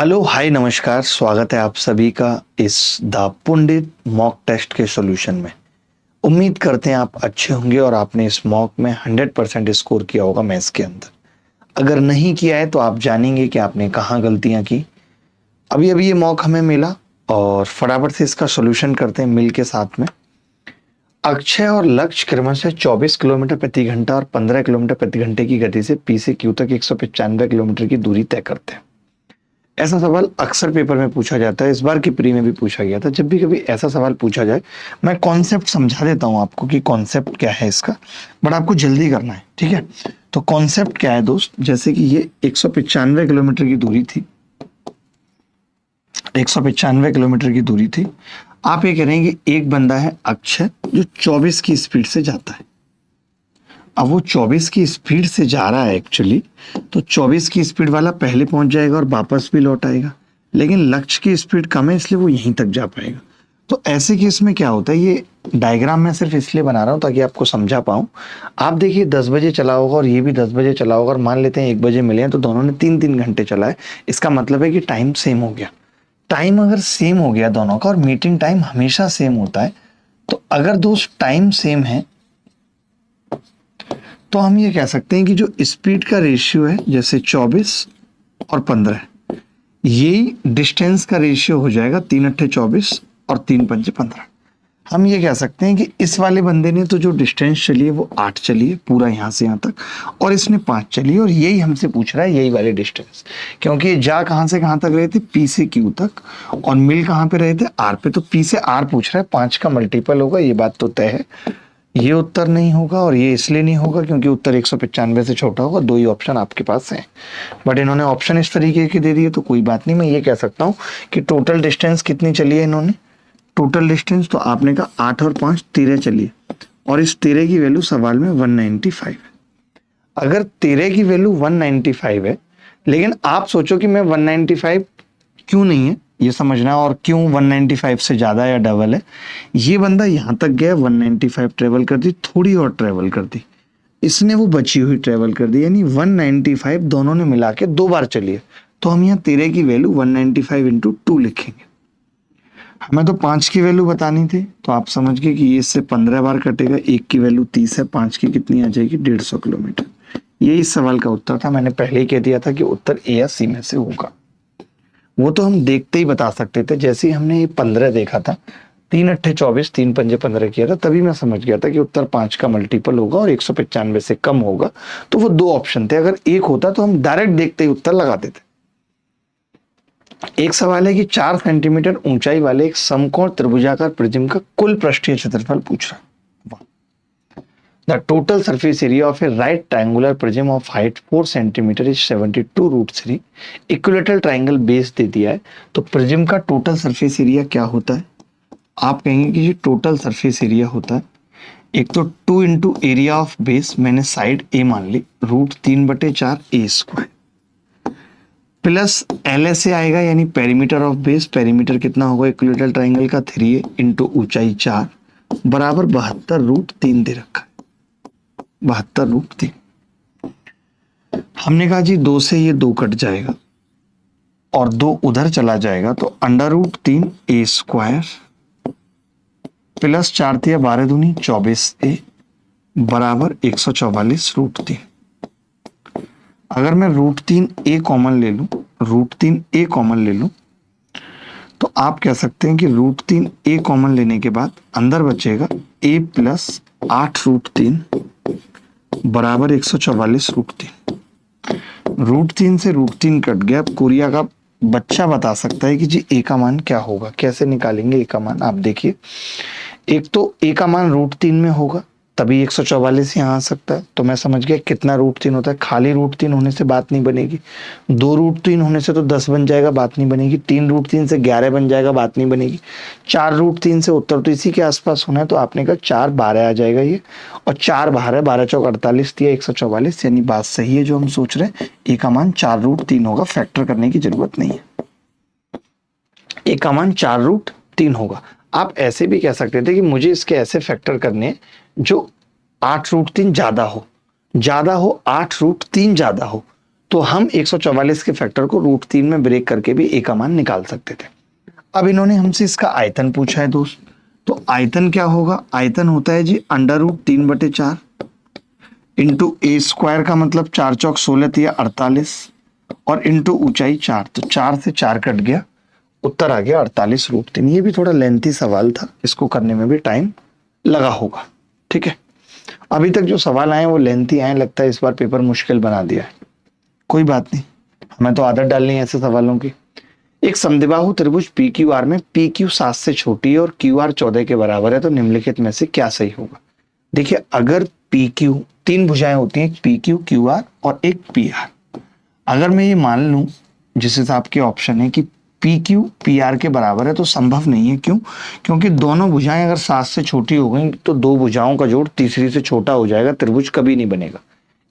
Hello hi नमस्कार, स्वागत है आप सभी का इस द पंडित मॉक टेस्ट के सॉल्यूशन में। उम्मीद करते हैं आप अच्छे होंगे और आपने इस मॉक में 100% स्कोर किया होगा मैथ्स के अंदर। अगर नहीं किया है तो आप जानेंगे कि आपने कहाँ गलतियां की। अभी अभी ये मॉक हमें मिला और फटाफट से इसका सॉल्यूशन करते हैं मिल के साथ में। अक्षय और लक्ष्य क्रमशः 24 किलोमीटर प्रति घंटा और 15 किलोमीटर प्रति घंटे की गति से पी से क्यू तक 195 किलोमीटर की दूरी तय करते हैं। ऐसा सवाल अक्सर पेपर में पूछा जाता है, इस बार की प्री में भी पूछा गया था। जब भी कभी ऐसा सवाल पूछा जाए, मैं कॉन्सेप्ट समझा देता हूं आपको कि कॉन्सेप्ट क्या है इसका, बट आपको जल्दी करना है, ठीक है। तो कॉन्सेप्ट क्या है दोस्त, जैसे कि ये 195 किलोमीटर की दूरी थी, 195 किलोमीटर की दूरी थी। आप ये कह रहे हैं कि एक बंदा है अक्षय जो 24 की स्पीड से जाता है। अब वो 24 की स्पीड से जा रहा है एक्चुअली, तो 24 की स्पीड वाला पहले पहुंच जाएगा और वापस भी लौट आएगा, लेकिन लक्ष्य की स्पीड कम है इसलिए वो यहीं तक जा पाएगा। तो ऐसे केस में क्या होता है, ये डायग्राम मैं सिर्फ इसलिए बना रहा हूं ताकि आपको समझा पाऊं। आप देखिए 10 बजे चला होगा और ये भी 10 बजे चला होगा और मान लेते हैं 1 बजे मिले हैं, तो दोनों ने 3-3 घंटे चलाए। इसका मतलब है कि टाइम सेम हो गया। टाइम अगर सेम हो गया दोनों का, और मीटिंग टाइम हमेशा सेम होता है, तो अगर दोस्त टाइम सेम है तो हम ये कह सकते हैं कि जो स्पीड का रेशियो है, जैसे 24 और 15, यही डिस्टेंस का रेशियो हो जाएगा। 3 अट्ठे 24 और 3 पंचे 15। हम ये कह सकते हैं कि इस वाले बंदे ने तो जो डिस्टेंस चली है वो 8 चली है पूरा यहाँ से यहाँ तक, और इसने 5 चली है, और यही हमसे पूछ रहा है यही वाली डिस्टेंस। क्योंकि जा कहाँ से कहाँ तक रहे थे, पी से क्यू तक, और मिल कहाँ पे रहे थे, आर पे। तो पी से आर पूछ रहा है, 5 का मल्टीपल होगा, ये बात तो तय है। ये उत्तर नहीं होगा, और ये इसलिए नहीं होगा क्योंकि उत्तर 195 से छोटा होगा। 2 ही ऑप्शन आपके पास हैं, बट इन्होंने ऑप्शन इस तरीके के दे दिए तो कोई बात नहीं। मैं ये कह सकता हूँ कि टोटल डिस्टेंस कितनी चली है इन्होंने, टोटल डिस्टेंस तो आपने कहा 8 और 5 13 चली है, और इस 13 की वैल्यू सवाल में 195 है। अगर 13 की वैल्यू 195 है, लेकिन आप सोचो कि मैं 195 क्यों नहीं है ये समझना, और क्यों 195 से ज्यादा या डबल है। ये बंदा यहां तक गया, 195 ट्रेवल कर दी, थोड़ी और ट्रेवल कर दी, इसने वो बची हुई ट्रेवल कर दी, यानी 195 दोनों ने मिला के 2 बार चली है। तो हम यहाँ 13 की वैल्यू 195 इंटू 2 लिखेंगे। हमें तो 5 की वैल्यू बतानी थी, तो आप समझ गए कि ये इससे 15 बार कटेगा। 1 की वैल्यू 30 है, 5 की कितनी आ जाएगी, 150 किलोमीटर। ये इस सवाल का उत्तर था। मैंने पहले ही कह दिया था कि उत्तर ए या सी में से होगा। वो तो हम देखते ही बता सकते थे। जैसे ही हमने ये 15 देखा था, 3 अट्ठे 24 3 पंजे 15 किया था, तभी मैं समझ गया था कि उत्तर 5 का मल्टीपल होगा और 195 से कम होगा। तो वो 2 ऑप्शन थे, अगर एक होता तो हम डायरेक्ट देखते ही उत्तर लगाते थे। एक सवाल है कि 4 सेंटीमीटर ऊंचाई वाले एक समकोण त्रिभुजाकार प्रिज्म का कुल पृष्ठीय क्षेत्रफल पूछ रहा है। The total surface area of a right triangular prism of height 4 cm is 72√3। Equilateral triangle base दे दिया है, तो प्रिज्म का टोटल सरफेस एरिया क्या होता है। आप कहेंगे कि ये टोटल सरफेस एरिया होता है, एक तो 2 इंटू एरिया ऑफ बेस, मैंने साइड ए मान ली, √3/4 A square, plus L S A आएगा, यानी पेरीमीटर ऑफ बेस। पेरीमीटर कितना होगा इक्विलेटरल ट्राइंगल का, 3a इंटू ऊंचाई 4 बराबर 72√3 दे रखा है, 72√3। हमने कहा जी 2 से ये 2 कट जाएगा और 2 उधर चला जाएगा, तो √3 ए स्क्वायर प्लस 4 × 12 दूनी 24 ए बराबर 144√3। अगर मैं √3 ए कॉमन ले लूं, √3 ए कॉमन ले लूं, तो आप कह सकते हैं कि √3 ए कॉमन लेने के बाद अंदर बचेगा a प्लस 8√3 बराबर 144√3। √3 से √3 कट गया। अब कोरिया का बच्चा बता सकता है कि जी a का मान क्या होगा, कैसे निकालेंगे a का मान। आप देखिए, एक तो a का मान √3 में होगा, तभी 144 यहाँ आ सकता है। तो मैं समझ गया कितना √3 होता है। खाली √3 होने से बात नहीं बनेगी, 2 √3 होने से तो 10 बन जाएगा, बात नहीं बनेगी। 3 √3 से 11 बन जाएगा, बात नहीं बनेगी। 4 √3 से उत्तर तो इसी के आसपास होना है, तो आपने कहा 4 12 आ जाएगा ये, और 4 बाहर है, 12 चौक 48 दिया 144, यानी बात सही है जो हम सोच रहे हैं। ए का मान 4 √3 होगा, फैक्टर करने की जरूरत नहीं है। ए का मान 4 √3 होगा। आप ऐसे भी कह सकते थे कि मुझे इसके ऐसे फैक्टर करने जो 8 √3 ज्यादा हो, 8 √3 ज्यादा हो, तो हम 144 के फैक्टर को √3 में ब्रेक करके भी ए का मान निकाल सकते थे। अब इन्होंने हमसे इसका आयतन पूछा है दोस्त, तो आयतन क्या होगा, आयतन होता है जी √3/4 इंटू ए स्क्वायर का मतलब 4 चौक 16 या 48 और इंटू ऊंचाई 4, तो 4 से 4 कट गया, उत्तर आ गया 48√3। ये भी थोड़ा लेंथी सवाल था, इसको करने में भी टाइम लगा होगा। ठीक है, अभी तक जो सवाल आए वो लेंथी आए, लगता है इस बार पेपर मुश्किल बना दिया है। कोई बात नहीं, हमें तो आदत डालनी है ऐसे सवालों की। एक समद्विबाहु त्रिभुज पी क्यू आर में पी क्यू 7 से छोटी है और क्यू आर 14 के बराबर है, तो निम्नलिखित में से क्या सही होगा। देखिए, अगर पी क्यू, 3 भुजाएं होती हैं, एक पी क्यू, क्यू आर और एक पी आर। अगर मैं ये मान लूं जिस हिसाब के ऑप्शन है कि पी क्यू पी आर के बराबर है, तो संभव नहीं है। क्यों? क्योंकि दोनों भुजाएं अगर 7 से छोटी हो गई तो दो भुजाओं का जोड़ तीसरी से छोटा हो जाएगा, त्रिभुज कभी नहीं बनेगा।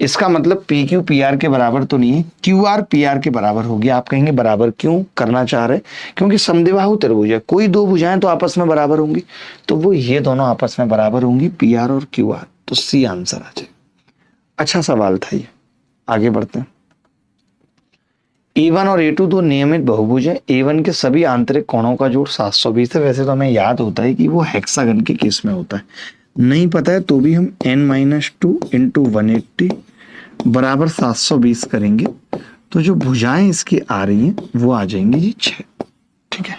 इसका मतलब पी क्यू पी आर के बराबर तो नहीं है, क्यू आर पी आर के बराबर होगी। आप कहेंगे बराबर क्यों करना चाह रहे? क्योंकि समद्विबाहु त्रिभुज है, कोई दो भुजाएं तो आपस में बराबर होंगी, तो वो ये दोनों आपस में बराबर होंगी, पी आर और क्यू आर। तो सी आंसर आ जाए। अच्छा सवाल था ये, आगे बढ़ते हैं। A1 और A2 दो नियमित बहुभुज है। A1 के सभी आंतरिक कोणों का जोड़ 720 है। वैसे तो हमें याद होता है कि वो हेक्सागन के केस में होता है, नहीं पता है तो भी हम n-2 इंटू 180 बराबर 720 करेंगे, तो जो भुजाएं इसकी आ रही हैं वो आ जाएंगी जी 6। ठीक है,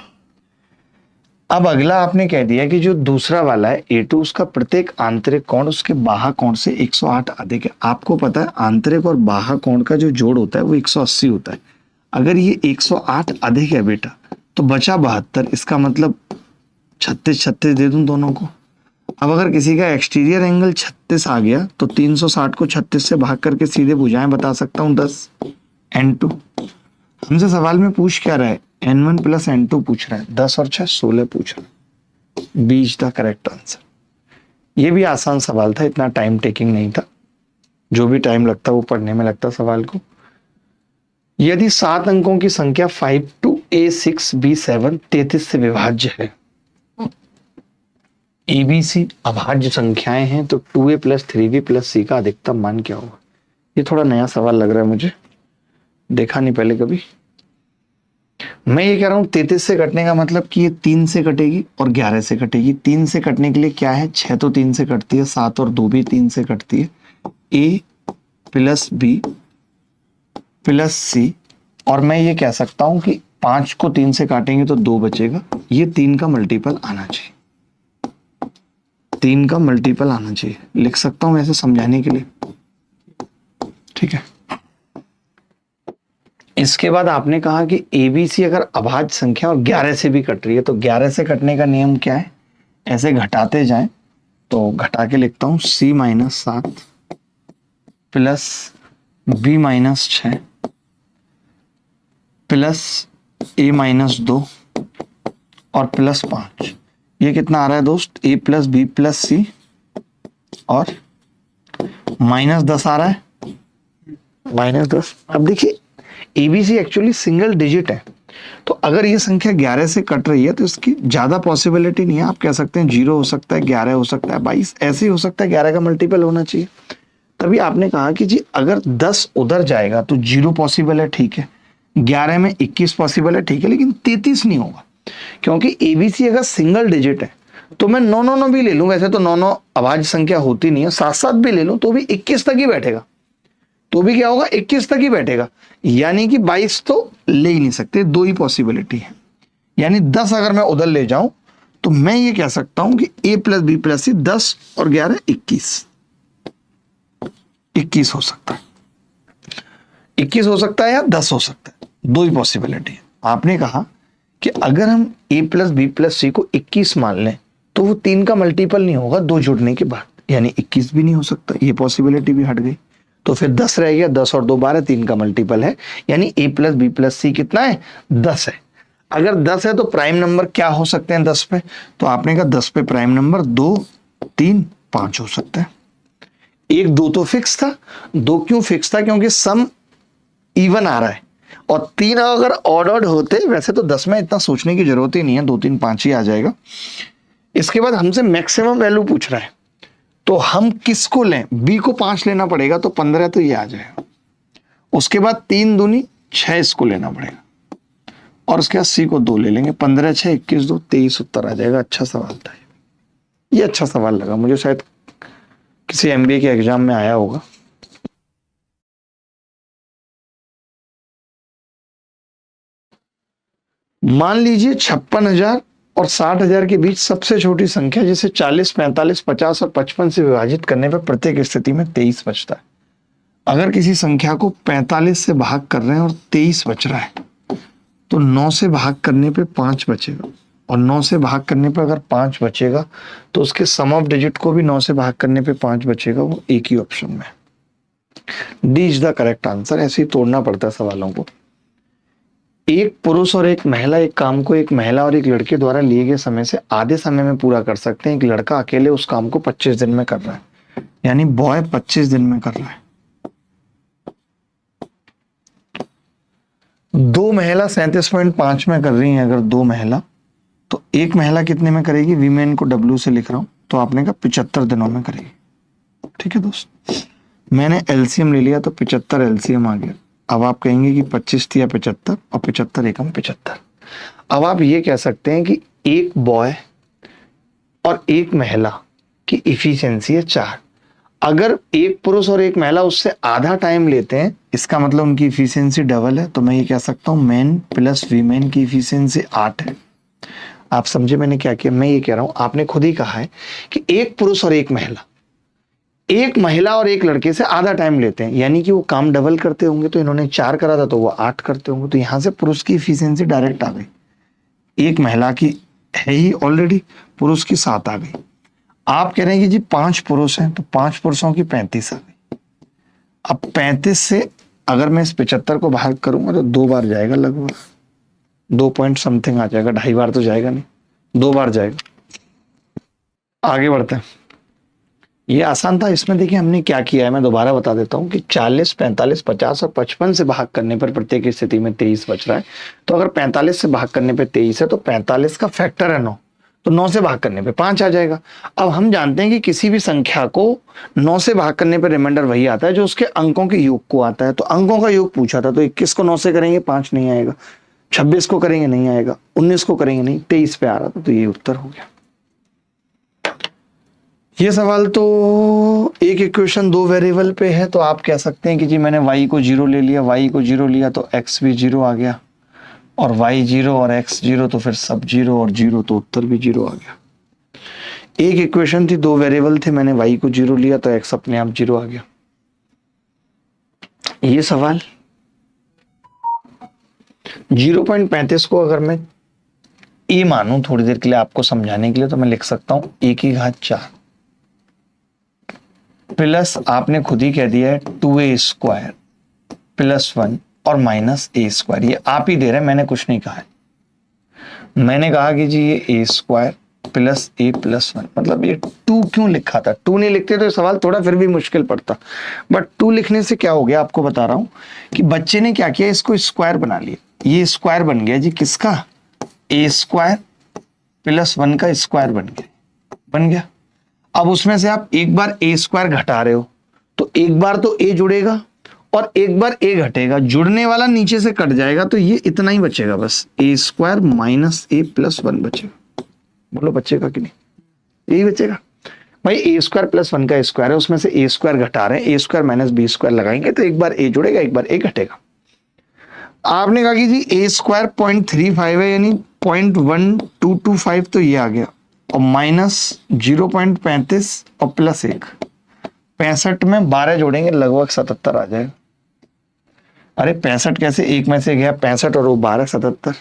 अब अगला आपने कह दिया कि जो दूसरा वाला है A2, उसका प्रत्येक आंतरिक कोण उसके बाह्य कोण से 108 अधिक है। आपको पता है आंतरिक और बाह्य कोण का जो जोड़ होता है वो 180 होता है। अगर ये 108 अधिक है बेटा, तो बचा 72, इसका मतलब 36 दे दूं दोनों को। अब अगर किसी का एक्सटीरियर एंगल 36 आ गया तो 360 को 36 से भाग करके सीधे भुजाएं बता सकता हूं 10 n2। हमसे सवाल में पूछ क्या रहा है, n1 प्लस n2 पूछ रहा है, 10 और 6 16 पूछ रहा है। B is the correct answer. ये भी आसान सवाल था, इतना टाइम टेकिंग नहीं था, जो भी टाइम लगता वो पढ़ने में लगता सवाल को। यदि 7 अंकों की संख्या 5 to A6 B7 33 से विभाज्य है, ABC अभाज्य संख्याएं हैं, तो 2A plus 3B plus C का अधिकतम मान क्या होगा। ये थोड़ा नया सवाल लग रहा है मुझे, देखा नहीं पहले कभी। मैं ये कह रहा हूं 33 से कटने का मतलब कि ये 3 से कटेगी और 11 से कटेगी। 3 से कटने के लिए क्या है, 6 तो 3 से कटती है, 7 और 2 भी 3 से कटती है, A plus B plus C। और मैं ये कह सकता हूं कि 5 को 3 से काटेंगे तो 2 बचेगा। ये 3 का मल्टीपल आना चाहिए, 3 का मल्टीपल आना चाहिए, लिख सकता हूं ऐसे समझाने के लिए। ठीक है, इसके बाद आपने कहा कि ABC अगर अभाज्य संख्या और 11 से भी कट रही है, तो 11 से कटने का नियम क्या है, ऐसे घटाते जाएं, तो घटा के लिखता हूं C-7 plus B-6 plus A-2 और प्लस 5। ये कितना आ रहा है दोस्त, A plus B plus C और -10 आ रहा है, -10। अब देखिए ABC एक्चुअली सिंगल डिजिट है, तो अगर ये संख्या 11 से कट रही है तो इसकी ज्यादा पॉसिबिलिटी नहीं है। आप कह सकते हैं 0 हो सकता है, 11 हो सकता है, 22 ऐसे ही हो सकता है, 11 का मल्टीपल होना चाहिए। तभी आपने कहा कि जी अगर 10 उधर जाएगा तो 0 पॉसिबल है, ठीक है, 11 में 21 पॉसिबल है, ठीक है, लेकिन 33 नहीं होगा, क्योंकि ABC अगर सिंगल डिजिट है तो मैं 9 भी ले लूं, वैसे तो 9 अभाज्य संख्या होती नहीं है, 7 भी ले लूं तो भी 21 तक ही बैठेगा, तो भी क्या होगा 21 तक ही बैठेगा, यानी कि 22 तो ले ही नहीं सकते, 2 ही पॉसिबिलिटी है। यानी 10 अगर मैं उधर ले जाऊं तो मैं ये कह सकता हूं कि A plus B plus C 10 और 11 21 हो सकता है, 21 हो सकता है या 10 हो सकता है, 2 ही पॉसिबिलिटी है। आपने कहा कि अगर हम A plus B plus C को 21 मान लें तो वो 3 का मल्टीपल नहीं होगा 2 जुड़ने के बाद, यानी 21 भी नहीं हो सकता, ये पॉसिबिलिटी भी हट गई। तो फिर 10 रह गया, 10 और 2 12, 3 का मल्टीपल है, यानी A plus B plus C कितना है, 10 है। अगर 10 है तो प्राइम नंबर क्या हो सकते हैं 10 पे, तो आपने कहा 10 पे प्राइम नंबर 2 3 5 हो सकता है। 1 2 तो फिक्स था, 2 क्यों फिक्स था, क्योंकि सम इवन आ रहा है, और 3 अगर ऑर्डर्ड होते, वैसे तो 10 में इतना सोचने की जरूरत ही नहीं है, 2 3 5 ही आ जाएगा। इसके बाद हमसे मैक्सिमम वैल्यू पूछ रहा है, तो हम किसको लें, B को 5 लेना पड़ेगा, तो 15 तो ये आ जाएगा, उसके बाद 3 दूनी 6 इसको लेना पड़ेगा और उसके बाद सी को 2 ले लेंगे, 15 6 21 2 23 उत्तर आ जाएगा। अच्छा सवाल था ये अच्छा सवाल लगा मुझे, शायद किसी एमबीए के एग्जाम में आया होगा। मान लीजिए 56,000 और 60,000 के बीच सबसे छोटी संख्या जिसे 40, 45, 50 और 55 से विभाजित करने पर प्रत्येक स्थिति में 23 बचता है। अगर किसी संख्या को 45 से भाग कर रहे हैं और 23 बच रहा है तो 9 से भाग करने पे 5 बचेगा, और 9 से भाग करने पे अगर 5 बचेगा तो उसके सम ऑफ डिजिट को भी 9 से भाग करने पे 5 बचेगा, वो एक ही ऑप्शन में। D is the correct answer. ऐसे ही तोड़ना पड़ता है सवालों को। एक पुरुष और एक महिला एक काम को एक महिला और एक लड़के द्वारा लिए गए समय से आधे समय में पूरा कर सकते हैं। एक लड़का अकेले उस काम को 25 दिन में कर रहा है, यानी बॉय 25 दिन में कर रहा है। दो महिला 37.5 में कर रही हैं अगर दो महिला, तो एक महिला कितने में करेगी? वीमेन को डब्ल्यू से लिख रहा हूं, तो आपने कहा 75 दिनों में करेगी। ठीक है दोस्त, मैंने एलसीएम ले लिया तो 75 एलसीएम आ गया। अब आप कहेंगे कि 25 या 75 और 75 एकम 75। अब आप ये कह सकते हैं कि एक बॉय और एक महिला की इफिशियंसी है 4। अगर एक पुरुष और एक महिला उससे आधा टाइम लेते हैं, इसका मतलब उनकी इफिशियंसी डबल है। तो मैं ये कह सकता हूं मेन प्लस वीमेन की इफिशियंसी 8 है। आप समझे मैंने क्या किया? मैं ये कह रहा हूं, आपने खुद ही कहा है कि एक पुरुष और एक महिला और एक लड़के से आधा टाइम लेते हैं, यानी कि वो काम डबल करते होंगे। तो इन्होंने 4 करा था तो वो 8 करते होंगे। तो यहां से पुरुष की इफिशियंसी डायरेक्ट आ गई। एक महिला की है ही ऑलरेडी, पुरुष की 7 आ गई। आप कह रहे हैं कि जी 5 पुरुष हैं तो 5 पुरुषों की 35 आ गई। अब 35 से अगर मैं इस 75 को भाग करूंगा तो 2 बार जाएगा, लगभग 2 पॉइंट समथिंग आ जाएगा। 2.5 बार तो जाएगा नहीं, 2 बार जाएगा। आगे बढ़ते हैं। ये आसान था। इसमें देखिए हमने क्या किया है, मैं दोबारा बता देता हूं कि 40, 45, 50 और 55 से भाग करने पर प्रत्येक स्थिति में 23 बच रहा है। तो अगर 45 से भाग करने पे 23 है तो 45 का फैक्टर है 9, तो 9 से भाग करने पे 5 आ जाएगा। अब हम जानते हैं कि किसी भी संख्या को 9 से भाग करने पे रिमाइंडर वही आता है जो उसके अंकों के योग को आता है। तो अंकों का योग पूछा था, तो 21 को 9 से करेंगे 5 नहीं आएगा, 26 को करेंगे नहीं आएगा, 19 को करेंगे नहीं, 23 पे आ रहा था। तो ये उत्तर हो गया। ये सवाल तो एक इक्वेशन 2 वेरिएबल पे है, तो आप कह सकते हैं कि जी मैंने y को 0 ले लिया, y को 0 लिया तो x भी 0 आ गया, और y 0 और x 0 तो फिर सब 0 और 0 तो उत्तर भी 0 आ गया। एक इक्वेशन थी 2 वेरिएबल थे, मैंने y को 0 लिया तो x अपने आप 0 आ गया। ये सवाल 0.35 को अगर मैं a मानूं थोड़ी देर के लिए आपको समझाने के लिए, तो मैं लिख सकता हूं a की घात 4 प्लस आपने खुद ही कह दिया है 2a स्क्वायर प्लस 1 और माइनस a स्क्वायर। ये आप ही दे रहे हैं, मैंने कुछ नहीं कहा है। मैंने कहा कि जी ये a square plus a plus 1, मतलब ये 2 क्यों लिखा था? 2 नहीं लिखते तो ये सवाल थोड़ा फिर भी मुश्किल पड़ता, बट 2 लिखने से क्या हो गया आपको बता रहा हूं कि बच्चे ने क्या किया, इसको स्क्वायर बना लिया। ये स्क्वायर बन गया जी किसका? a स्क्वायर प्लस 1 का स्क्वायर बन गया। अब उसमें से आप एक बार a स्क्वायर घटा रहे हो, तो एक बार तो a जुड़ेगा और एक बार a घटेगा, जुड़ने वाला नीचे से कट जाएगा, तो ये इतना ही बचेगा बस, a square minus a plus 1 बचेगा। बोलो बचेगा कि नहीं? यही बचेगा भाई। a स्क्वायर प्लस 1 का स्क्वायर है, उसमें से a स्क्वायर घटा रहे हैं, a square minus b square लगाएंगे तो एक बार a जुड़ेगा एक बार a घटेगा। आपने कहा कि जी a स्क्वायर 0.35 है, यानी 0.1225, तो ये आ गया, और माइनस 0.35 और प्लस 1, 65 में 12 जोड़ेंगे लगभग 77 आ जाएगा। अरे 65 कैसे, एक में से गया 65 और वो 12, 77।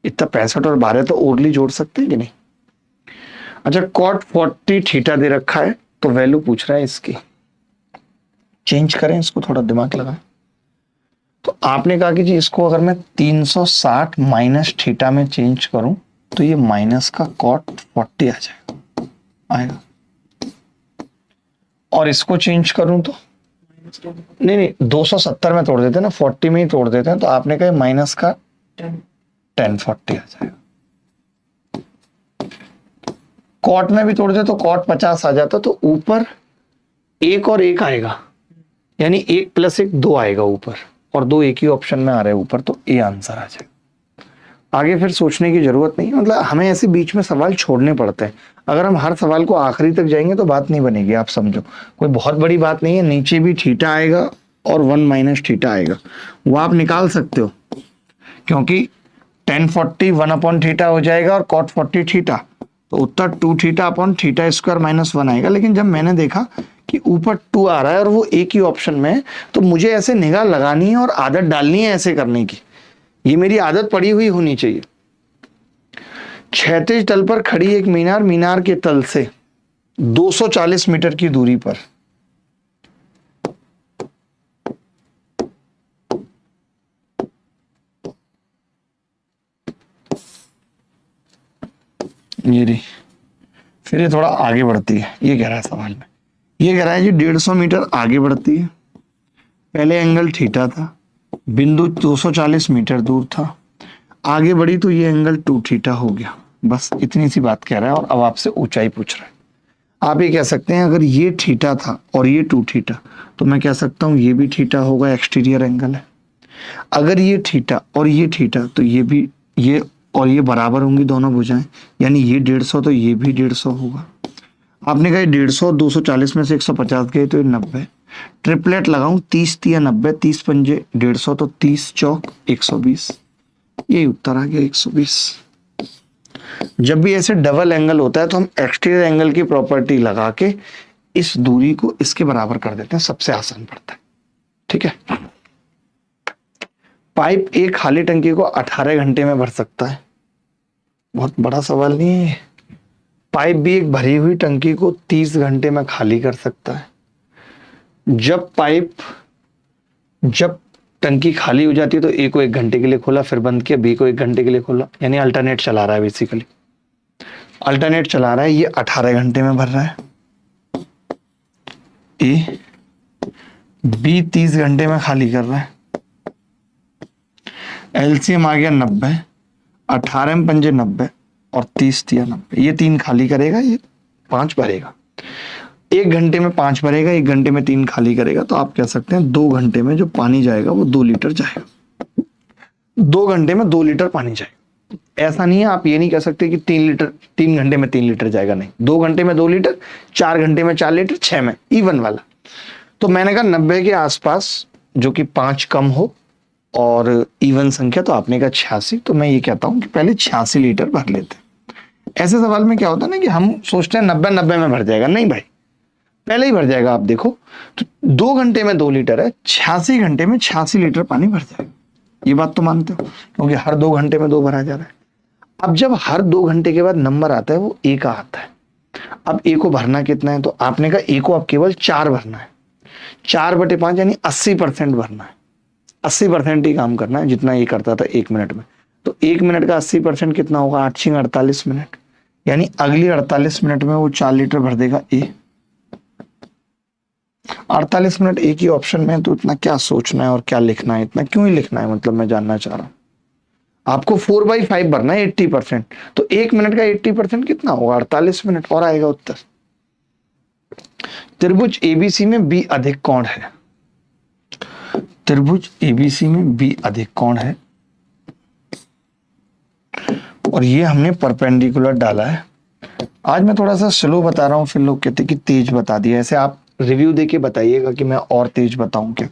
इतना 65 और 12 तो ओरली जोड़ सकते हैं कि नहीं? अच्छा, cot 40 थीटा दे रखा है, तो वैल्यू पूछ रहा है इसकी। चेंज करें इसको, थोड़ा दिमाग लगाएं। तो आपने कहा कि जी इसको अगर मैं 360 माइनस थीटा में चेंज करूं तो ये माइनस का cot 40 आएगा। और इसको चेंज करूं तो नहीं 270 में तोड़ देते हैं ना, 40 में ही तोड़ देते हैं। तो आपने कहा माइनस का 1040 आ जाएगा। कॉट में भी तोड़ दे तो cot 50 आ जाता, तो ऊपर 1 और 1 आएगा, यानी 1 प्लस 1 2 आएगा ऊपर। और 2 एक ही ऑप्शन में आ रहे हैं ऊपर, तो ए आंसर आ जाएगा। आगे फिर सोचने की जरूरत नहीं, मतलब हमें ऐसे बीच में सवाल छोड़ने पड़ते हैं। अगर हम हर सवाल को आखिरी तक जाएंगे तो बात नहीं बनेगी। आप समझो, कोई बहुत बड़ी बात नहीं है, नीचे भी थीटा आएगा और 1 माइनस थीटा आएगा, वो आप निकाल सकते हो, क्योंकि tan 40 1 अपॉन थीटा हो जाएगा और cot 40 थीटा, तो उत्तर 2 theta upon theta square minus 1 आएगा। लेकिन जब मैंने देखा कि ऊपर 2 आ रहा है और वो एक ही ऑप्शन में है, तो मुझे ऐसे निगाह लगानी है और आदत डालनी है ऐसे करने की, ये मेरी आदत पड़ी हुई होनी चाहिए। क्षैतिज तल पर खड़ी एक मीनार, मीनार के तल से 240 मीटर की दूरी पर ये रही, फिर ये थोड़ा आगे बढ़ती है। ये कह रहा है सवाल में, ये कह रहा है जी 150 मीटर आगे बढ़ती है, पहले एंगल थीटा था, बिंदु 240 मीटर दूर था, आगे बढ़ी तो ये एंगल 2 थीटा हो गया। बस इतनी सी बात कह रहा है और अब आपसे ऊंचाई पूछ रहा है। आप ये कह सकते हैं अगर ये थीटा था और ये 2 थीटा, तो मैं कह सकता हूं ये भी थीटा होगा, एक्सटीरियर एंगल है। अगर ये थीटा और ये थीटा, तो ये भी, ये और ये बराबर होंगी दोनों भुजाएं, यानी ये 150 तो ये भी 150 होगा। आपने कहा 150 और 240 में से 150 गए तो ये 90, ट्रिपलेट लगाऊं 30 तिया 90, 30 पंजे 150, तो 30 चौक 120, यही उत्तर आ गया 120। जब भी ऐसे डबल एंगल होता है तो हम एक्सटीरियर एंगल की प्रॉपर्टी लगा के इस दूरी को इसके बराबर कर देते हैं, सबसे आसान पड़ता है। ठीक है, पाइप एक खाली टंकी को 18 घंटे में भर सकता है, बहुत बड़ा सवाल नहीं है। पाइप भी एक भरी हुई टंकी को 30 घंटे में खाली कर सकता है। जब टंकी खाली हो जाती है तो ए को 1 घंटे के लिए खोला, फिर बंद किया, बी को 1 घंटे के लिए खोला, यानी अल्टरनेट चला रहा है। बेसिकली अल्टरनेट चला रहा है, ये 18 घंटे में भर रहा है, ए, बी 30 घंटे में खाली कर रहा है। एलसीएम आ गया 90, 18 में पंजे 90 और 30 तिया 90, ये 3 खाली करेगा, ये 5 भरेगा। 1 घंटे में 5 भरेगा, 1 घंटे में 3 खाली करेगा, तो आप कह सकते हैं 2 घंटे में जो पानी जाएगा वो 2 लीटर जाएगा। 2 घंटे में 2 लीटर पानी जाएगा। ऐसा नहीं है, आप ये नहीं कह सकते कि 3 घंटे में 3 लीटर जाएगा, नहीं, 2 घंटे में 2 लीटर, 4 घंटे में 4 लीटर, 6 में, इवन वाला। तो मैंने कहा 90 के आसपास, जो कि 5 कम हो और इवन संख्या, तो आपने कहा 86, तो मैं ये कहता हूं कि पहले 86 लीटर भर लेते हैं। ऐसे सवाल में क्या होता है ना कि हम सोचते हैं 90 में भर जाएगा, नहीं भाई, पहले ही भर जाएगा। आप देखो तो 2 घंटे में 2 लीटर है, 86 घंटे में 86 लीटर पानी भर जाएगा। ये बात तो मानते हो, क्योंकि हर 2 घंटे में 2 भरा जा रहा है। अब जब हर 2 घंटे के बाद नंबर आता है वो ए का आता है। अब ए को भरना कितना है, तो आपने कहा ए को अब केवल 4 भरना है, 4/5 यानी 80% भरना है। 80% ही काम करना है, जितना ये करता था 1 मिनट में। तो 1 मिनट का 80% कितना होगा, 8 × 48 मिनट, यानी अगली 48 मिनट में वो 4 लीटर भर देगा ए। 48 मिनट एक ही ऑप्शन में है, तो इतना क्या सोचना है और क्या लिखना है, इतना क्यों ही लिखना है, मतलब मैं जानना चाह रहा हूं। आपको 4/5 भरना है 80%, तो 1 मिनट का 80% कितना होगा, 48 मिनट, और आएगा उत्तर। त्रिभुज एबीसी में बी अधिक कोण है, त्रिभुज एबीसी में बी अधिक कोण है, और ये हमने परपेंडिकुलर डाला है। आज मैं थोड़ा सा स्लो बता रहा हूं, फिर लोग कहते कि तेज बता दिया। ऐसे आप रिव्यू देके बताइएगा कि मैं और तेज बताऊं क्या।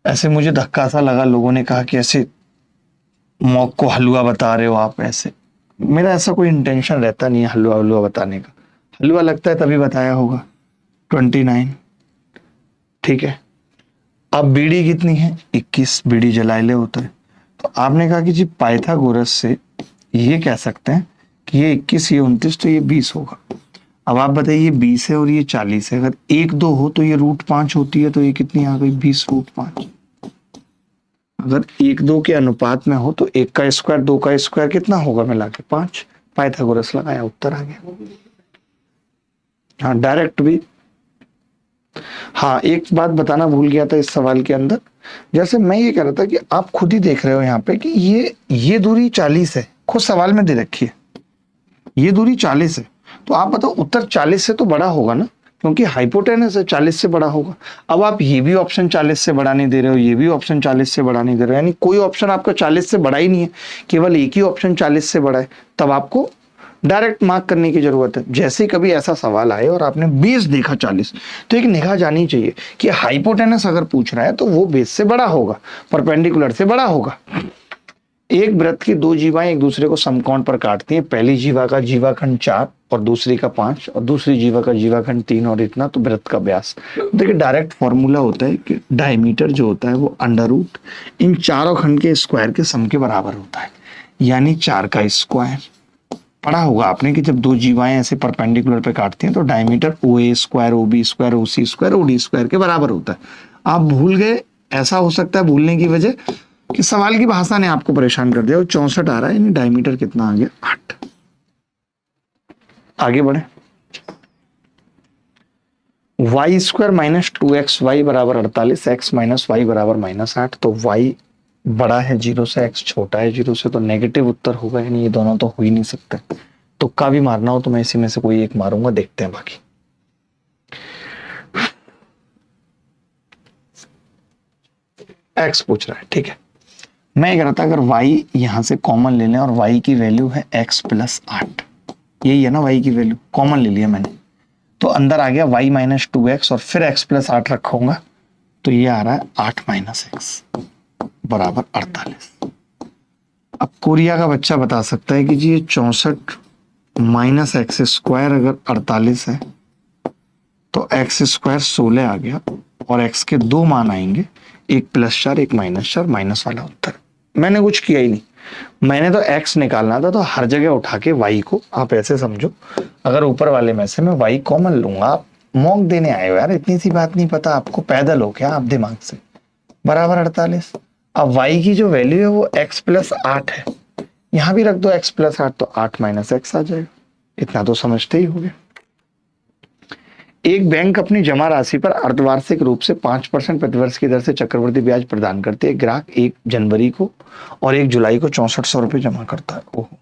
ऐसे मुझे धक्का सा लगा, लोगों ने कहा कि ऐसे मॉक को हलवा बता रहे हो आप। ऐसे मेरा ऐसा कोई इंटेंशन रहता नहीं है हलवा बताने का। हलवा लगता है तभी बताया होगा। 29, ठीक है। अब बीड़ी कितनी है, 21 बीड़ी जलाए ले होता है। तो आपने कहा कि जी पाइथागोरस से ये कह सकते हैं कि ये 21, ये 29, तो ये 20 होगा। अब आप बताइए ये 20 है और ये 40 है, अगर 1 2 हो तो ये √5 होती है, तो ये कितनी आ गई, 20√5। अगर 1 2 के अनुपात में हो तो 1 का स्क्वायर 2 का स्क्वायर कितना होगा मिला के, 5। पाइथागोरस लगाया, उत्तर आ गया। हाँ, डायरेक्ट भी। हाँ, एक बात बताना भूल गया था इस सवाल के अंदर। जैसे मैं ये कह रहा था कि आप खुद ही देख रहे हो यहाँ पे कि ये दूरी 40 है, खुद सवाल में दे रखी है, ये दूरी 40 है। तो आप बताओ उत्तर 40 से तो बड़ा होगा ना, क्योंकि हाइपोटेनस है, 40 से बड़ा होगा। अब आप ये भी ऑप्शन 40 से बड़ा नहीं दे रहे हो, ये भी ऑप्शन 40 से बड़ा नहीं दे रहे हो, यानी कोई ऑप्शन आपका 40 से बड़ा ही नहीं है, केवल एक ही ऑप्शन 40 से बड़ा है, तब आपको डायरेक्ट मार्क करने की जरूरत है। जैसे कभी ऐसा सवाल आए और आपने बेस देखा 40, तो एक निगाह जानी चाहिए कि हाइपोटेनस अगर पूछ रहा है तो वो बेस से बड़ा होगा, परपेंडिकुलर से बड़ा होगा। एक वृत्त की दो जीवाएं एक दूसरे को समकोण पर काटती हैं, पहली जीवा का जीवाखंड 4 और दूसरी का 5 और दूसरी जीवा का जीवाखंड 3 और इतना, तो वृत्त का व्यास। देखिए डायरेक्ट फॉर्मूला होता है कि डायमीटर जो होता है वो अंडर रूट इन चारों खंड के स्क्वायर के सम के बराबर होता है, यानी 4 का स्क्वायर। पढ़ा होगा आपने कि जब दो जीवाएं ऐसे परपेंडिकुलर पे काटती हैं तो डायमीटर ओ ए स्क्वायर, ओ बी स्क्वायर, ओ सी स्क्वायर, ओ डी स्क्वायर के बराबर होता है। आप भूल गए, ऐसा हो सकता है भूलने की वजह कि सवाल की भाषा ने आपको परेशान कर दिया। 64 आ रहा है, यानी डायमीटर कितना आ गया 8। आगे बढ़े, वाई स्क्वायर माइनस 2xy बराबर 48, एक्स माइनस वाई बराबर -8। तो y बड़ा है 0 से, x छोटा है 0 से, तो नेगेटिव उत्तर होगा, यानी ये दोनों तो हो ही नहीं सकते। तुक्का भी मारना हो तो मैं इसी में से कोई एक मारूंगा, देखते हैं बाकी। x पूछ रहा है, ठीक है। मैं कह रहा था अगर y यहां से कॉमन ले लें और y की वैल्यू है x + 8, यही है ना y की वैल्यू, कॉमन ले लिया मैंने, तो अंदर आ गया y - 2x और फिर x + 8 रखूंगा, तो ये आ रहा है 8 - x बराबर 48। अब कोरिया का बच्चा बता सकता है कि जी ये 64 - x स्क्वायर अगर 48 है तो x स्क्वायर 16 आ गया और x के दो मान आएंगे, एक +4 एक -4, माइनस वाला उत्तर। मैंने कुछ किया ही नहीं, मैंने तो x निकालना था, तो हर जगह उठा के y को, आप ऐसे समझो अगर ऊपर वाले में से मैं y कॉमन लूंगा, आप मॉक देने आए हो यार, इतनी सी बात नहीं पता आपको, पैदल हो क्या आप दिमाग से, बराबर 48। अब y की जो वैल्यू है वो x + 8 है, यहां भी रख दो x + 8, तो 8 - x आ जाएगा, इतना तो समझते ही होंगे। एक बैंक अपनी जमा राशि पर अर्धवार्षिक रूप से 5% प्रतिवर्ष की दर से चक्रवृद्धि ब्याज प्रदान करती है। ग्राहक 1 जनवरी को और 1 जुलाई को 6400 रुपए जमा करता है। ओहो,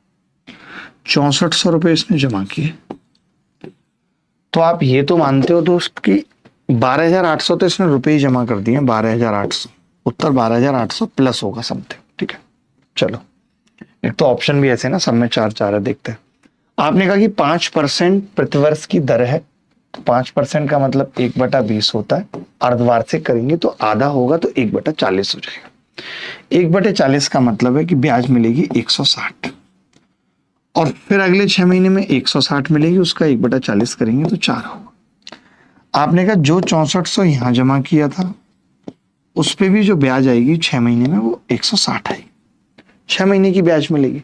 6400 रुपए इसने जमा किए, तो आप ये तो मानते हो दोस्त कि 12800 तो इसने रुपए ही जमा कर दिए, 12800, उत्तर 12800 प्लस होगा समथिंग, ठीक है। चलो, एक तो ऑप्शन भी ऐसे ना, सब में 4 है, देखते हैं। आपने कहा कि 5% प्रतिवर्ष की दर है, 5% का मतलब 1/20 होता है, अर्धवार्षिक करेंगे तो आधा होगा, तो 1/40 हो जाएगा। 1/40 का मतलब है कि ब्याज मिलेगी 160, और फिर अगले 6 महीने में 160 मिलेगी, उसका 1/40 करेंगे तो 4 होगा। आपने कहा जो 6400 यहां जमा किया था उस पे भी जो ब्याज आएगी 6 महीने में वो 160 आएगी, 6 महीने की ब्याज मिलेगी।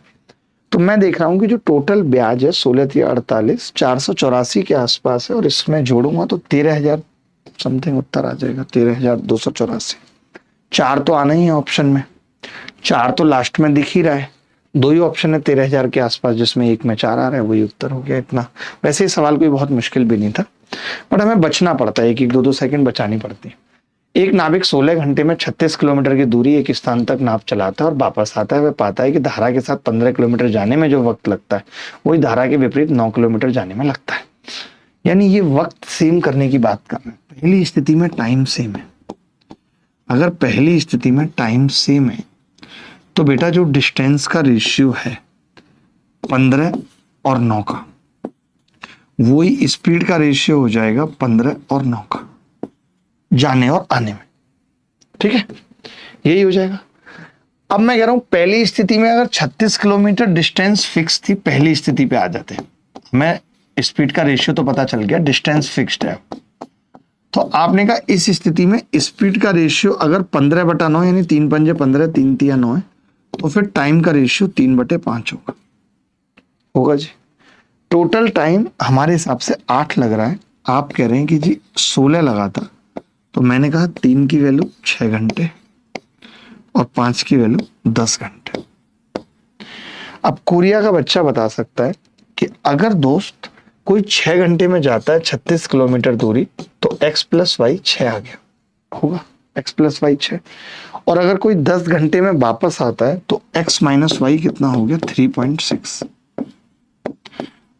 तो मैं देख रहा हूं कि जो टोटल ब्याज है 16×48 484 के आसपास है, और इसमें जोड़ूंगा तो 13,000 समथिंग उत्तर आ जाएगा, 13,284। 4 तो आना ही है ऑप्शन में, 4 तो लास्ट में दिख ही रहा है, 2 ही ऑप्शन है 13,000 के आसपास जिसमें एक में 4 आ रहा है, वही उत्तर हो गया इतना। वैसे ये सवाल कोई बहुत मुश्किल भी नहीं था, बट हमें बचना पड़ता है, 1-1 2-2 सेकंड बचानी पड़ती है। एक नाविक 16 घंटे में 36 किलोमीटर की दूरी एक स्थान तक नाव चलाता है और वापस आता है। वह पाता है कि धारा के साथ 15 किलोमीटर जाने में जो वक्त लगता है वही धारा के विपरीत 9 किलोमीटर जाने में लगता है। यानी ये वक्त सेम करने की बात कर रहे हैं। पहली स्थिति में टाइम सेम है, अगर पहली स्थिति में टाइम सेम है तो बेटा जो डिस्टेंस का रेशियो है 15 और 9 का, वही स्पीड का रेशियो हो जाएगा 15 और 9 का, जाने और आने में, ठीक है, यही हो जाएगा। अब मैं कह रहा हूं पहली स्थिति में अगर 36 किलोमीटर डिस्टेंस फिक्स थी, पहली स्थिति पे आ जाते हैं, हमें स्पीड का रेशियो तो पता चल गया, डिस्टेंस फिक्स्ड है। तो आपने कहा इस स्थिति में स्पीड का रेशियो अगर 15/9 यानी 3 पंजे 15, 3 तिया 9 है, तो फिर टाइम का रेशियो 3/5 होगा जी। टोटल टाइम हमारे हिसाब से 8 लग रहा है, आप कह रहे हैं कि जी 16 लगा था, तो मैंने कहा 3 की वैल्यू 6 घंटे और 5 की वैल्यू 10 घंटे। अब कोरिया का बच्चा बता सकता है कि अगर दोस्त कोई 6 घंटे में जाता है 36 किलोमीटर दूरी, तो x + y 6 आ गया होगा, x + y 6, और अगर कोई 10 घंटे में वापस आता है तो x - y कितना हो गया 3.6।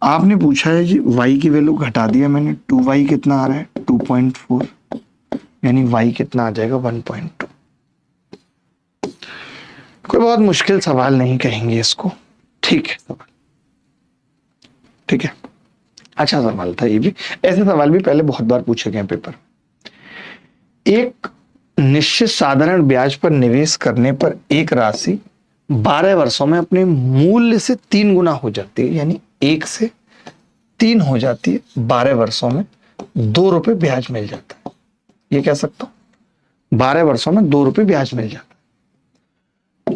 आपने पूछा है जी y की वैल्यू घटा दिया मैंने, 2y कितना आ रहा है 2.4, यानी y कितना आ जाएगा 1.2। कोई बहुत मुश्किल सवाल नहीं कहेंगे इसको, ठीक है सवाल, ठीक है, अच्छा सवाल था ये भी। ऐसे सवाल भी पहले बहुत बार पूछे गए पेपर। एक निश्चित साधारण ब्याज पर निवेश करने पर एक राशि 12 वर्षों में अपने मूल्य से 3 गुना हो जाती है, यानी 1 से 3 हो जाती है। 12 वर्षों में 2 रुपए ब्याज मिल जाता है, ये कह सकता हूं 12 वर्षों में 2 रुपए ब्याज मिल जाता है।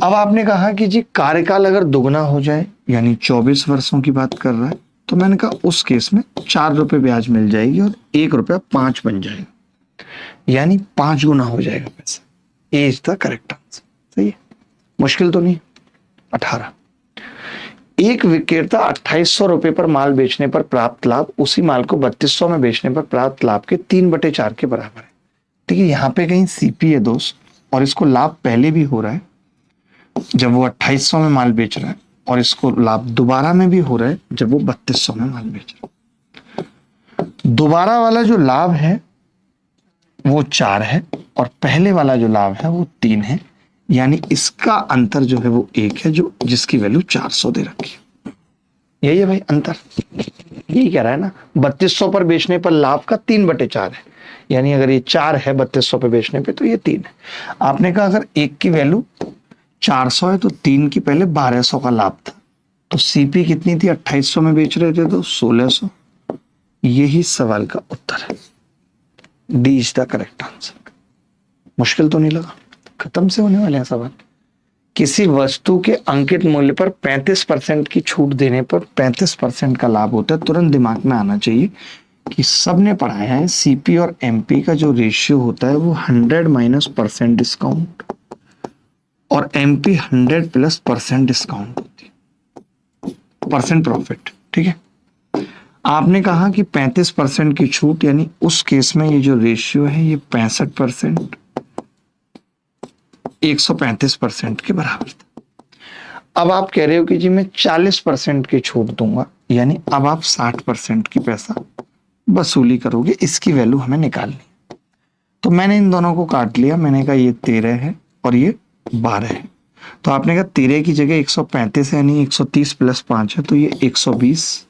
अब आपने कहा कि जी कार्यकाल अगर दुगना हो जाए, यानी 24 वर्षों की बात कर रहा है, तो मैंने कहा उस केस में 4 रुपए ब्याज मिल जाएगी और 1 रुपया 5 बन जाएगा, यानी 5 गुना हो जाएगा पैसा। ए इज द करेक्ट आंसर। सही है, मुश्किल तो नहीं। 18, एक विक्रेता 2800 रुपए पर माल बेचने पर प्राप्त लाभ उसी माल को 3200 में बेचने पर प्राप्त लाभ के 3/4 के बराबर है। ठीक है, यहाँ पे कहीं सीपी है दोस्त, और इसको लाभ पहले भी हो रहा है जब वो 2800 में माल बेच रहा है, और इसको लाभ दोबारा में भी हो रहा है जब वो 3200 में माल बेच रहा है। दोबारा वाला जो लाभ है वो 4 है और पहले वाला जो लाभ है वो 3 है, यानी इसका अंतर जो है वो 1 है, जो जिसकी वैल्यू 400 दे रखी है। यही है भाई अंतर, यही कह रहा है ना। 3200 पर बेचने पर लाभ का 3/4 है, यानी अगर ये 4 है 3200 पे बेचने पे तो ये 3 है। आपने कहा अगर 1 की वैल्यू 400 है तो 3 की पहले 1200 का लाभ था, तो सीपी कितनी थी, 2800 में बेच रहे थे तो 1600। यही सवाल का उत्तर है, D is the correct answer. मुश्किल तो नहीं लगा, खत्म से होने वाले हैं सवाल। किसी वस्तु के अंकित मूल्य पर 35% की छूट देने पर 35% का लाभ होता है। तुरंत दिमाग में आना चाहिए कि सबने पढ़ाया है सीपी और एमपी का जो रेशियो होता है वो 100 माइनस परसेंट डिस्काउंट और एमपी 100 प्लस परसेंट डिस्काउंट होती है, परसेंट प्रॉफिट। ठीक है, आपने कहा कि 35% की छूट, यानी उस केस में ये जो रेशियो है ये 65% 135% के बराबर था। अब आप कह रहे हो कि जी मैं 40% की छूट दूंगा, यानी अब आप 60% की पैसा वसूली करोगे, इसकी वैल्यू हमें निकालनी। तो मैंने इन दोनों को काट लिया, मैंने कहा ये 13 है और ये 12 है, तो आपने कहा 13 की जगह 135 है, यानी 130 प्लस 5 है, तो ये 120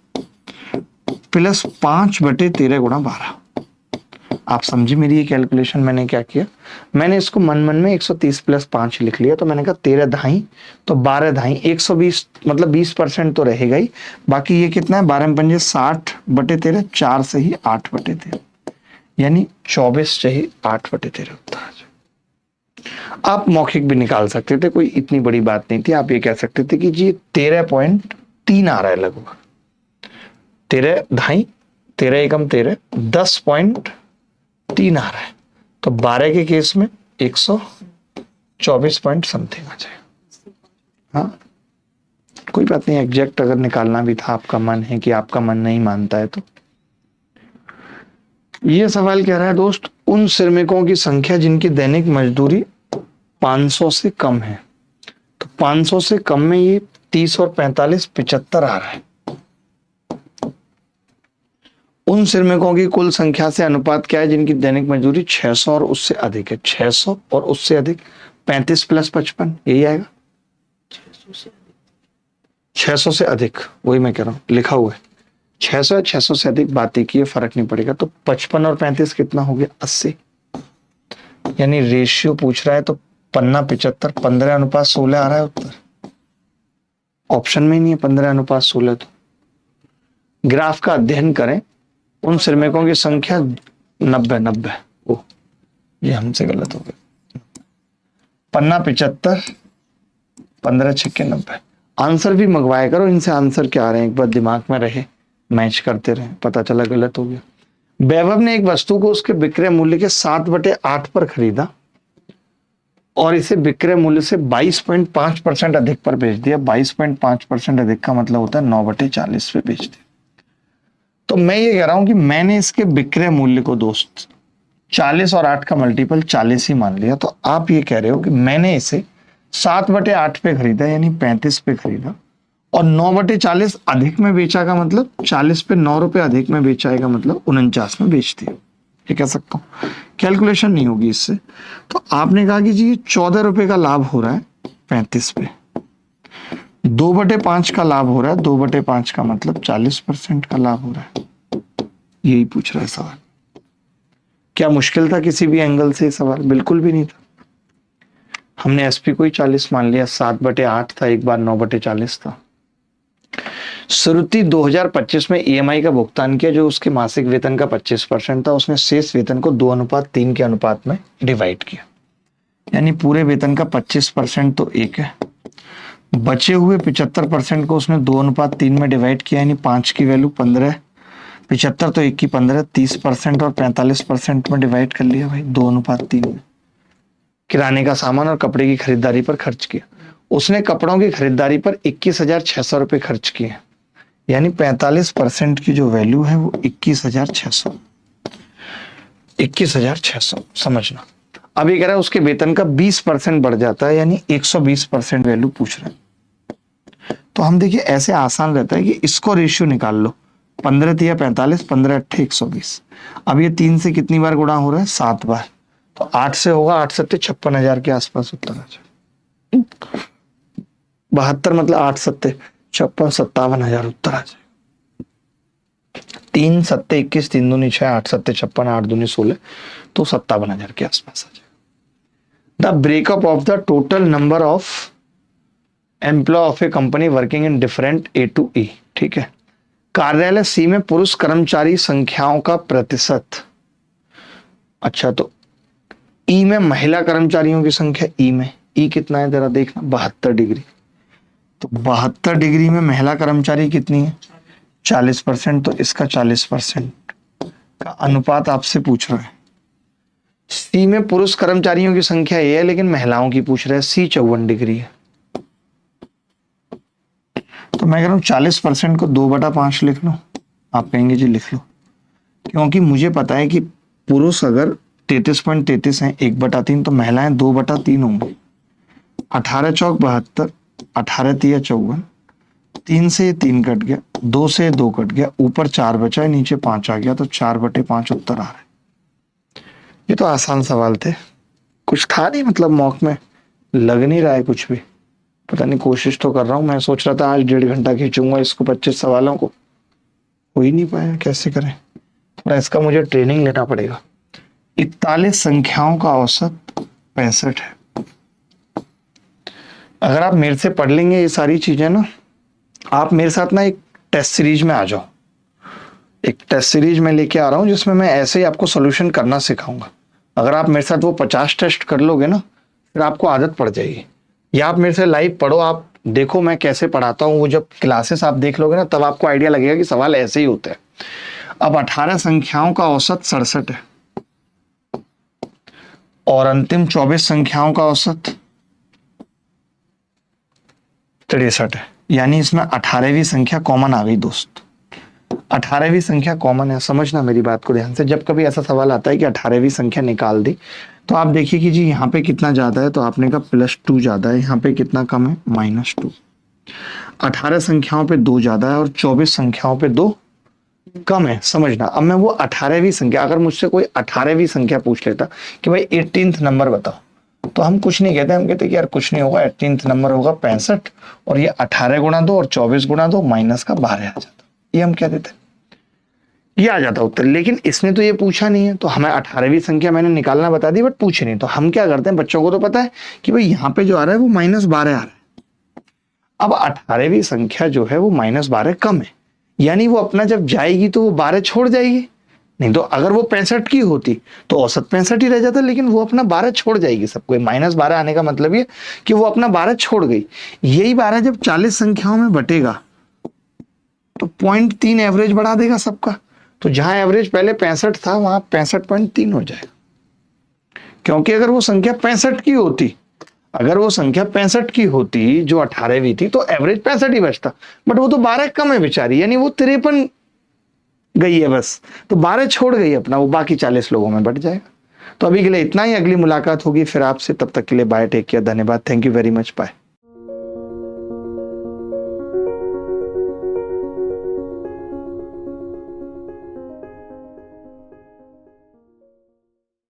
प्लस 5/13 गुणा 12। आप समझे मेरी ये कैलकुलेशन मैंने क्या किया, मैंने इसको मन मन में 130 प्लस 5 लिख लिया, तो मैंने कहा 13 धाई तो 12 धाई 120, मतलब 20% तो रहेगा ही, बाकी ये कितना है 12 पंजे 60/13, 4 से ही 8/13, यानी 24 से ही 8/13 उत्तर आ जाए। आप मौखिक भी निकाल सकते थे, कोई इतनी बड़ी बात नहीं थी। आप ये कह सकते थे कि जी 13.3 आ रहा है लगभग, 13 धाई 13 एकम 13 10.3 आ रहा है, तो 12 के केस में 124 पॉइंट समथिंग आ जाएगा। हाँ कोई बात नहीं, एग्जैक्ट अगर निकालना भी था, आपका मन है कि आपका मन नहीं मानता है तो। ये सवाल कह रहा है दोस्त, उन श्रमिकों की संख्या जिनकी दैनिक मजदूरी 500 से कम है, तो 500 से कम में ये 30 और 45 75 आ रहा है। उन श्रमिकों की कुल संख्या से अनुपात क्या है जिनकी दैनिक मजदूरी 600 और उससे अधिक है, 600 और उससे अधिक 35 प्लस 55, यही आएगा 600 से अधिक, वही मैं कह रहा हूं लिखा हुआ है 600 600 से अधिक, बात एक ही है, फर्क नहीं पड़ेगा। तो 55 और 35 कितना हो गया 80, यानी रेशियो पूछ रहा है तो 15/75 15:16 आ रहा है उत्तर, ऑप्शन में ही नहीं है 15:16। तो ग्राफ का अध्ययन करें, उन श्रमिकों की संख्या 90 ओ ये हमसे गलत हो गया, 15/75 15×6 आंसर भी मंगवाया करो इनसे, आंसर क्या आ रहे हैं एक बार दिमाग में रहे, मैच करते रहे, पता चला गलत हो गया। वैभव ने एक वस्तु को उसके विक्रय मूल्य के 7/8 पर खरीदा और इसे विक्रय मूल्य से 22.5% अधिक पर बेच दिया। 22.5% अधिक का मतलब होता है 9/40 पे बेच दिया। तो मैं ये कह रहा हूं कि मैंने इसके विक्रय मूल्य को दोस्त 40 और 8 का मल्टीपल 40 ही मान लिया, तो आप ये कह रहे हो कि मैंने इसे 7/8 पे खरीदा, यानी 35 पे खरीदा, और 9/40 अधिक में बेचा का मतलब 40 पे 9 रुपए अधिक में बेचाएगा मतलब 49 में बेच दिया, ये कह सकता हूँ। कैलकुलेशन नहीं होगी इससे। तो आपने कहा कि जी 14 रुपए का लाभ हो रहा है 35 पे, 2/5 का लाभ हो रहा है, 2/5 का मतलब 40% का लाभ हो रहा है। यही पूछ रहा है सवाल। क्या मुश्किल था किसी भी एंगल से सवाल? बिल्कुल भी नहीं था। हमने एसपी को ही 40 मान लिया, 7/8 था, एक बार 9/40 था। श्रुति 2025 में ईएमआई का भुगतान किया जो उसके मासिक वेतन का 25% था। उसने शेष वेतन को 2:3 के अनुपात में डिवाइड किया, यानी पूरे वेतन का 25% तो एक है, बचे हुए 75% को उसने 2:3 में डिवाइड किया, यानी 5 की वैल्यू 15 है, 75 तो 1 की 15, 30% और 45% में डिवाइड कर लिया भाई 2:3 में। किराने का सामान और कपड़े की खरीदारी पर खर्च किया। उसने कपड़ों की खरीदारी पर 21,600 रुपए खर्च किए, यानी 45% की जो वैल्यू है वो 21,600। 21,600 समझना। अभी कह रहा है उसके वेतन का 20% बढ़ जाता है, यानी 120% वैल्यू पूछ रहे हैं। तो हम देखिए ऐसे आसान रहता है कि इसको रेशियो निकाल लो, 15 × 45, 15 × 120। अब ये 3 से कितनी बार गुणा हो रहा है? 7 बार। तो 8 से होगा, 8 7 56,000 के आसपास उत्तर आ जाए। 72 मतलब 8 7 56, 57,000 उत्तर आ जाए। 3 7 21, 3 दूनी 6, 8 7 56, 8 दूनी 16, तो 57,000 के आसपास आ जाए। The breakup of the total number of employ of a company working in different A to E. ठीक है, कार्यालय सी में पुरुष कर्मचारी संख्याओं का प्रतिशत। अच्छा, तो ई में महिला कर्मचारियों की संख्या, ई में ई कितना है जरा देखना, 72 डिग्री। तो 72 डिग्री में महिला कर्मचारी कितनी है? 40%, तो इसका 40% का अनुपात आपसे पूछ रहा है। सी में पुरुष कर्मचारियों की संख्या ये है, लेकिन महिलाओं की पूछ रहा है, सी 54 डिग्री है। तो मैं कह रहा हूं 40% को 2/5 लिख लो। आप कहेंगे जी लिख लो, क्योंकि मुझे पता है कि पुरुष अगर 33.33 है 1/3, तो महिलाएं 2/3 होंगी। 18 चौक 72, 18 तिया 54, 3 से 3 कट गया, 2 से 2 कट गया, ऊपर 4 बचा है, नीचे 5 आ गया, तो 4/5 उत्तर आ रहा है। ये तो आसान सवाल थे, कुछ था नहीं, मतलब मॉक में लग नहीं रहा है कुछ भी। पता नहीं, कोशिश तो कर रहा हूं। मैं सोच रहा था आज 1.5 घंटा खींचूंगा इसको 25 सवालों को, हो ही नहीं पाया। कैसे करें? थोड़ा इसका मुझे ट्रेनिंग लेना पड़ेगा। 41 संख्याओं का औसत 65 है। अगर आप मेरे से पढ़ लेंगे ये सारी चीजें ना, आप मेरे साथ ना एक टेस्ट सीरीज में आ जाओ। एक टेस्ट सीरीज में लेके आ रहा हूं जिसमें मैं ऐसे ही आपको सॉल्यूशन करना सिखाऊंगा। अगर आप मेरे साथ वो 50 टेस्ट कर लोगे ना, फिर आपको आदत पड़ जाएगी। या आप मेरे से लाइव पढ़ो, आप देखो मैं कैसे पढ़ाता हूँ, वो जब क्लासेस आप देख लोगे ना, तब आपको आइडिया लगेगा कि सवाल ऐसे ही होते हैं। अब 18 संख्याओं का औसत 67 है और अंतिम 24 संख्याओं का औसत 63 है, यानी इसमें 18वीं संख्या कॉमन आ गई दोस्त। 18वीं संख्या कॉमन है, समझना मेरी बात को ध्यान से। जब कभी ऐसा सवाल आता है कि 18वीं संख्या निकाल दी, तो आप देखिए कि जी यहाँ पे कितना ज्यादा है, तो आपने कहा +2 ज्यादा है, यहाँ पे कितना कम है, -2। 18 संख्याओं पे 2 ज्यादा है और 24 संख्याओं पे 2 कम है, समझना। अब मैं वो 18वीं संख्या, अगर मुझसे कोई 18वीं संख्या पूछ लेता कि भाई 18th नंबर बताओ, तो हम कुछ नहीं कहते, हम कहते कि यार कुछ नहीं होगा, 18th नंबर होगा 65 और ये 18 गुणा 2 और 24 गुणा 2 माइनस का 12 आ जाता, ये हम क्या देते, ये आ जाता उत्तर। लेकिन इसने तो ये पूछा नहीं है, तो हमें 18वीं संख्या मैंने निकालना बता दी, बट पूछे नहीं। तो हम क्या करते हैं, बच्चों को तो पता है कि भाई यहाँ पे जो आ रहा है वो -12 आ रहा है। अब 18वीं संख्या जो है वो -12 कम है, यानी वो अपना जब जाएगी तो वो 12 छोड़ जाएगी। नहीं तो अगर वो 65 की होती तो औसत 65 ही रह जाता, लेकिन वो अपना 12 छोड़ जाएगी सबको। -12 आने का मतलब ये कि वो अपना 12 छोड़ गई। यही 12 जब 40 संख्याओं में बटेगा तो 0.3 एवरेज बढ़ा देगा सबका। तो जहां एवरेज पहले 65 था वहां 65.3 हो जाएगा, क्योंकि अगर वो संख्या 65 की होती, अगर वो संख्या 65 की होती जो 18वीं थी, तो एवरेज 65 ही बचता। बट वो तो 12 कम है बेचारी, यानी वो 53 गई है बस, तो 12 छोड़ गई अपना, वो बाकी 40 लोगों में बट जाएगा। तो अभी के लिए इतना ही, अगली मुलाकात होगी फिर आपसे, तब तक के लिए बाय, टेक केयर, धन्यवाद, thank you very much, bye.